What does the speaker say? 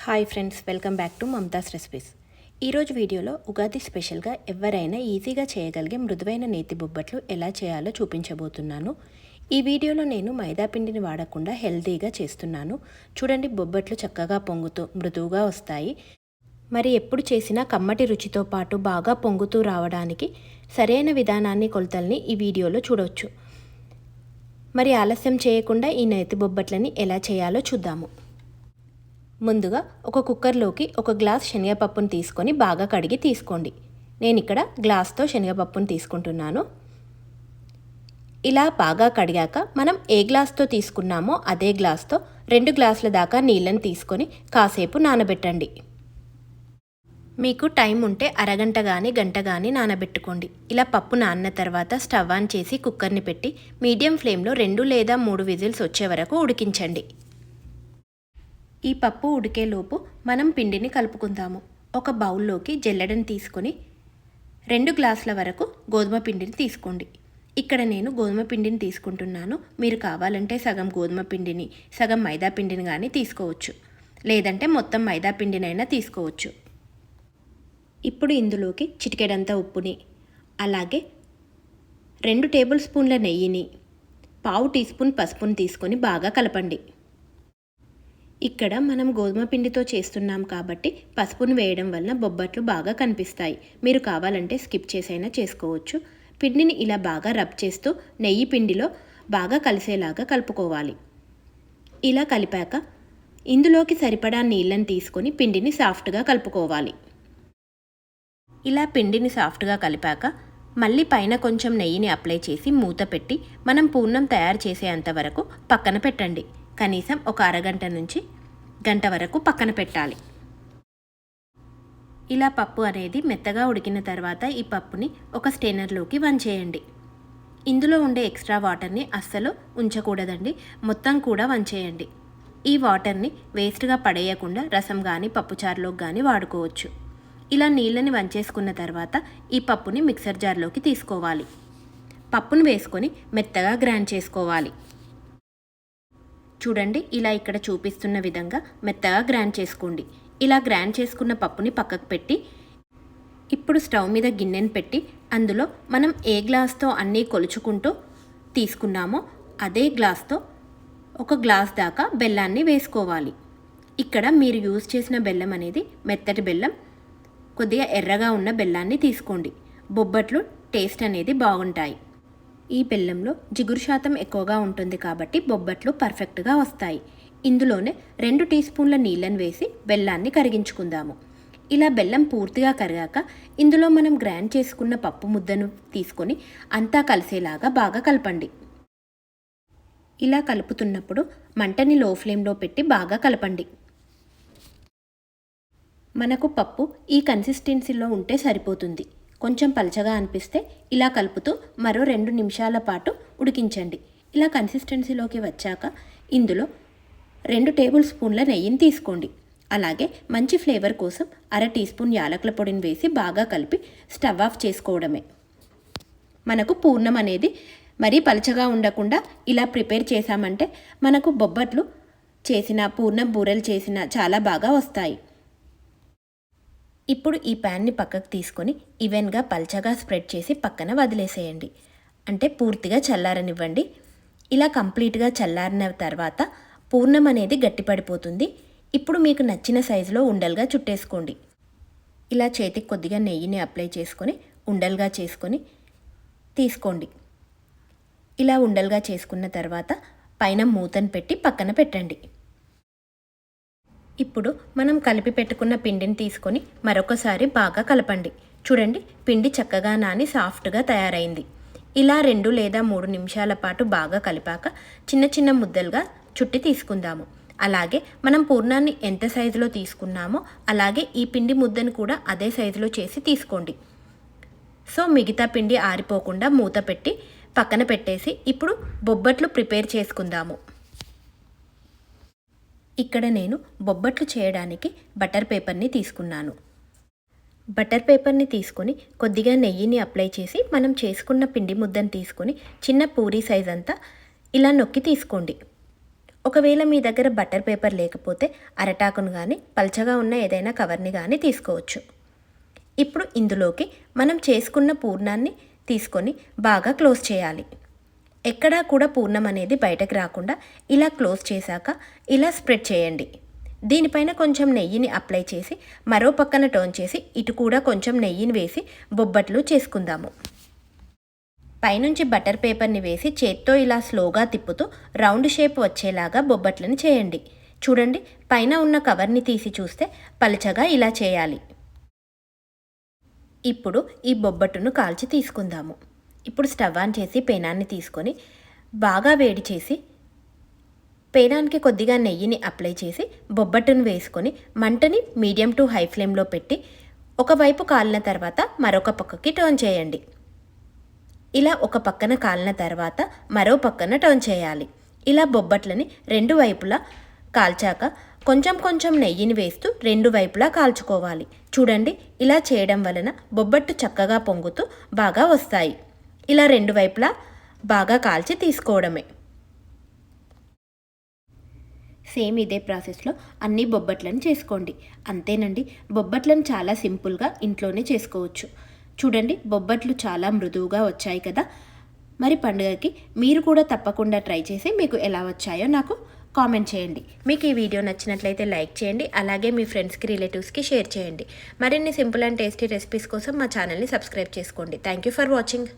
Hi friends, welcome back to Mamata's recipes. ఈరోజు వీడియోలో ఉగాది స్పెషల్గా ఎవరైనా ఈజీగా చేయగలిగే మృదువైన నేతి బొబ్బట్లు ఎలా చేయాలో చూపించబోతున్నాను. ఈ వీడియోలో నేను మైదా పిండిని వాడకుండా హెల్తీగా చేస్తున్నాను. చూడండి, బొబ్బట్లు చక్కగా పొంగుతూ మృదువుగా వస్తాయి. మరి ఎప్పుడు చేసినా కమ్మటి రుచితో పాటు బాగా పొంగుతూ రావడానికి సరైన విధానాన్ని, కొలతల్ని ఈ వీడియోలో చూడవచ్చు. మరి ఆలస్యం చేయకుండా ఈ నేతి బొబ్బట్లని ఎలా చేయాలో చూద్దాము. ముందుగా ఒక కుక్కర్లోకి ఒక గ్లాస్ శనగపప్పును తీసుకొని బాగా కడిగి తీసుకోండి. నేను ఇక్కడ గ్లాస్తో శనగపప్పును తీసుకుంటున్నాను. ఇలా బాగా కడిగాక మనం ఏ గ్లాస్తో తీసుకున్నామో అదే గ్లాస్తో 2 గ్లాసుల దాకా నీళ్ళని తీసుకొని కాసేపు నానబెట్టండి. మీకు టైం ఉంటే అరగంట కానీ గంట కానీ నానబెట్టుకోండి. ఇలా పప్పు నానిన తర్వాత స్టవ్ ఆన్ చేసి కుక్కర్ని పెట్టి మీడియం ఫ్లేమ్లో 2 లేదా 3 విజిల్స్ వచ్చే వరకు ఉడికించండి. ఈ పప్పు ఉడికేలోపు మనం పిండిని కలుపుకుందాము. ఒక బౌల్లోకి జల్లెడని తీసుకొని 2 గ్లాసుల వరకు గోధుమ పిండిని తీసుకోండి. ఇక్కడ నేను గోధుమ పిండిని తీసుకుంటున్నాను. మీరు కావాలంటే సగం గోధుమ పిండిని, సగం మైదా పిండిని కానీ తీసుకోవచ్చు. లేదంటే మొత్తం మైదా పిండినైనా తీసుకోవచ్చు. ఇప్పుడు ఇందులోకి చిటికెడంత ఉప్పుని, అలాగే 2 టేబుల్ స్పూన్ల నెయ్యిని, పావు టీ స్పూన్ పసుపుని తీసుకొని బాగా కలపండి. ఇక్కడ మనం గోధుమ పిండితో చేస్తున్నాం కాబట్టి పసుపును వేయడం వలన బొబ్బట్లు బాగా కనిపిస్తాయి. మీరు కావాలంటే స్కిప్ చేసైనా చేసుకోవచ్చు. పిండిని ఇలా బాగా రబ్ చేస్తూ నెయ్యి పిండిలో బాగా కలిసేలాగా కలుపుకోవాలి. ఇలా కలిపాక ఇందులోకి సరిపడా నీళ్ళని తీసుకొని పిండిని సాఫ్ట్గా కలుపుకోవాలి. ఇలా పిండిని సాఫ్ట్గా కలిపాక మళ్ళీ పైన కొంచెం నెయ్యిని అప్లై చేసి మూత పెట్టి మనం పూర్ణం తయారు చేసేంత వరకు పక్కన పెట్టండి. కనీసం ఒక అరగంట నుంచి గంట వరకు పక్కన పెట్టాలి. ఇలా పప్పు అనేది మెత్తగా ఉడికిన తర్వాత ఈ పప్పుని ఒక స్టెయినర్లోకి వంచేయండి. ఇందులో ఉండే ఎక్స్ట్రా వాటర్ని అస్సలు ఉంచకూడదండి, మొత్తం కూడా వంచేయండి. ఈ వాటర్ని వేస్ట్గా పడేయకుండా రసం కానీ పప్పుచారులోకి కానీ వాడుకోవచ్చు. ఇలా నీళ్ళని వంచేసుకున్న తర్వాత ఈ పప్పుని మిక్సర్ జార్లోకి తీసుకోవాలి. పప్పును వేసుకొని మెత్తగా గ్రైండ్ చేసుకోవాలి. చూడండి, ఇలా ఇక్కడ చూపిస్తున్న విధంగా మెత్తగా గ్రైండ్ చేసుకోండి. ఇలా గ్రైండ్ చేసుకున్న పప్పుని పక్కకు పెట్టి ఇప్పుడు స్టవ్ మీద గిన్నెను పెట్టి అందులో మనం ఏ గ్లాస్తో అన్నీ కొలుచుకుంటూ తీసుకున్నామో అదే గ్లాస్తో 1 గ్లాస్ దాకా బెల్లాన్ని వేసుకోవాలి. ఇక్కడ మీరు యూజ్ చేసిన బెల్లం అనేది మెత్తటి బెల్లం, కొద్దిగా ఎర్రగా ఉన్న బెల్లాన్ని తీసుకోండి. బొబ్బట్లు టేస్ట్ అనేది బాగుంటాయి. ఈ బెల్లంలో జిగురు శాతం ఎక్కువగా ఉంటుంది కాబట్టి బొబ్బట్లు పర్ఫెక్ట్గా వస్తాయి. ఇందులోనే 2 టీ స్పూన్ల నీళ్ళని వేసి బెల్లాన్ని కరిగించుకుందాము. ఇలా బెల్లం పూర్తిగా కరిగాక ఇందులో మనం గ్రైండ్ చేసుకున్న పప్పు ముద్దను తీసుకొని అంతా కలిసేలాగా బాగా కలపండి. ఇలా కలుపుతున్నప్పుడు మంటని లో ఫ్లేమ్లో పెట్టి బాగా కలపండి. మనకు పప్పు ఈ కన్సిస్టెన్సీలో ఉంటే సరిపోతుంది. కొంచెం పలచగా అనిపిస్తే ఇలా కలుపుతూ మరో 2 నిమిషాల పాటు ఉడికించండి. ఇలా కన్సిస్టెన్సీలోకి వచ్చాక ఇందులో 2 టేబుల్ స్పూన్ల నెయ్యిని తీసుకోండి. అలాగే మంచి ఫ్లేవర్ కోసం అర టీ స్పూన్ యాలకుల పొడిని వేసి బాగా కలిపి స్టవ్ ఆఫ్ చేసుకోవడమే. మనకు పూర్ణం అనేది మరీ పలచగా ఉండకుండా ఇలా ప్రిపేర్ చేసామంటే మనకు బొబ్బట్లు చేసిన, పూర్ణం బూరెలు చేసిన చాలా బాగా వస్తాయి. ఇప్పుడు ఈ ప్యాన్ని పక్కకు తీసుకొని ఈవెన్గా పల్చగా స్ప్రెడ్ చేసి పక్కన వదిలేసేయండి. అంటే పూర్తిగా చల్లారనివ్వండి. ఇలా కంప్లీట్గా చల్లారిన తర్వాత పూర్ణం అనేది గట్టిపడిపోతుంది. ఇప్పుడు మీకు నచ్చిన సైజులో ఉండలుగా చుట్టేసుకోండి. ఇలా చేతికి కొద్దిగా నెయ్యిని అప్లై చేసుకొని ఉండలుగా చేసుకొని తీసుకోండి. ఇలా ఉండలుగా చేసుకున్న తర్వాత పైన మూతను పెట్టి పక్కన పెట్టండి. ఇప్పుడు మనం కలిపి పెట్టుకున్న పిండిని తీసుకొని మరొకసారి బాగా కలపండి. చూడండి, పిండి చక్కగా నాని సాఫ్ట్గా తయారైంది. ఇలా 2 లేదా 3 నిమిషాల పాటు బాగా కలిపాక చిన్న చిన్న ముద్దలుగా చుట్టి తీసుకుందాము. అలాగే మనం పూర్ణాన్ని ఎంత సైజులో తీసుకున్నామో అలాగే ఈ పిండి ముద్దను కూడా అదే సైజులో చేసి తీసుకోండి. సో మిగతా పిండి ఆరిపోకుండా మూత పెట్టి పక్కన పెట్టేసి ఇప్పుడు బొబ్బట్లు ప్రిపేర్ చేసుకుందాము. ఇక్కడ నేను బొబ్బట్లు చేయడానికి బటర్ పేపర్ని తీసుకున్నాను. బటర్ పేపర్ని తీసుకొని కొద్దిగా నెయ్యిని అప్లై చేసి మనం చేసుకున్న పిండి ముద్దను తీసుకొని చిన్న పూరీ సైజ్ అంతా ఇలా నొక్కి తీసుకోండి. ఒకవేళ మీ దగ్గర బటర్ పేపర్ లేకపోతే అరటాకును కానీ పల్చగా ఉన్న ఏదైనా కవర్ని కానీ తీసుకోవచ్చు. ఇప్పుడు ఇందులోకి మనం చేసుకున్న పూర్ణాన్ని తీసుకొని బాగా క్లోజ్ చేయాలి. ఎక్కడా కూడా పూర్ణం అనేది బయటకు రాకుండా ఇలా క్లోజ్ చేశాక ఇలా స్ప్రెడ్ చేయండి. దీనిపైన కొంచెం నెయ్యిని అప్లై చేసి మరో పక్కన టర్న్ చేసి ఇటు కూడా కొంచెం నెయ్యిని వేసి బొబ్బట్లు చేసుకుందాము. పైనుంచి బటర్ పేపర్ని వేసి చేత్తో ఇలా స్లోగా తిప్పుతూ రౌండ్ షేప్ వచ్చేలాగా బొబ్బట్లను చేయండి. చూడండి, పైన ఉన్న కవర్ని తీసి చూస్తే పలచగా ఇలా చేయాలి. ఇప్పుడు ఈ బొబ్బట్టును కాల్చి తీసుకుందాము. ఇప్పుడు స్టవ్ ఆన్ చేసి పేనాన్ని తీసుకొని బాగా వేడి చేసి పేనానికి కొద్దిగా నెయ్యిని అప్లై చేసి బొబ్బట్టును వేసుకొని మంటని మీడియం టు హై ఫ్లేమ్లో పెట్టి ఒకవైపు కాలిన తర్వాత మరొక పక్కకి టర్న్ చేయండి. ఇలా ఒక పక్కన కాలిన తర్వాత మరో పక్కన టర్న్ చేయాలి. ఇలా బొబ్బట్లని రెండు వైపులా కాల్చాక కొంచెం కొంచెం నెయ్యిని వేస్తూ రెండు వైపులా కాల్చుకోవాలి. చూడండి, ఇలా చేయడం వలన బొబ్బట్టు చక్కగా పొంగుతూ బాగా వస్తాయి. ఇలా రెండు వైపులా బాగా కాల్చి తీసుకోవడమే. సేమ్ ఇదే ప్రాసెస్లో అన్ని బొబ్బట్లను చేసుకోండి. అంతేనండి, బొబ్బట్లను చాలా సింపుల్గా ఇంట్లోనే చేసుకోవచ్చు. చూడండి, బొబ్బట్లు చాలా మృదువుగా వచ్చాయి కదా. మరి పండుగకి మీరు కూడా తప్పకుండా ట్రై చేసి మీకు ఎలా వచ్చాయో నాకు కామెంట్ చేయండి. మీకు ఈ వీడియో నచ్చినట్లయితే లైక్ చేయండి. అలాగే మీ ఫ్రెండ్స్కి, రిలేటివ్స్కి షేర్ చేయండి. మరిన్ని సింపుల్ అండ్ టేస్టీ రెసిపీస్ కోసం మా ఛానల్ని సబ్స్క్రైబ్ చేసుకోండి. Thank you for watching.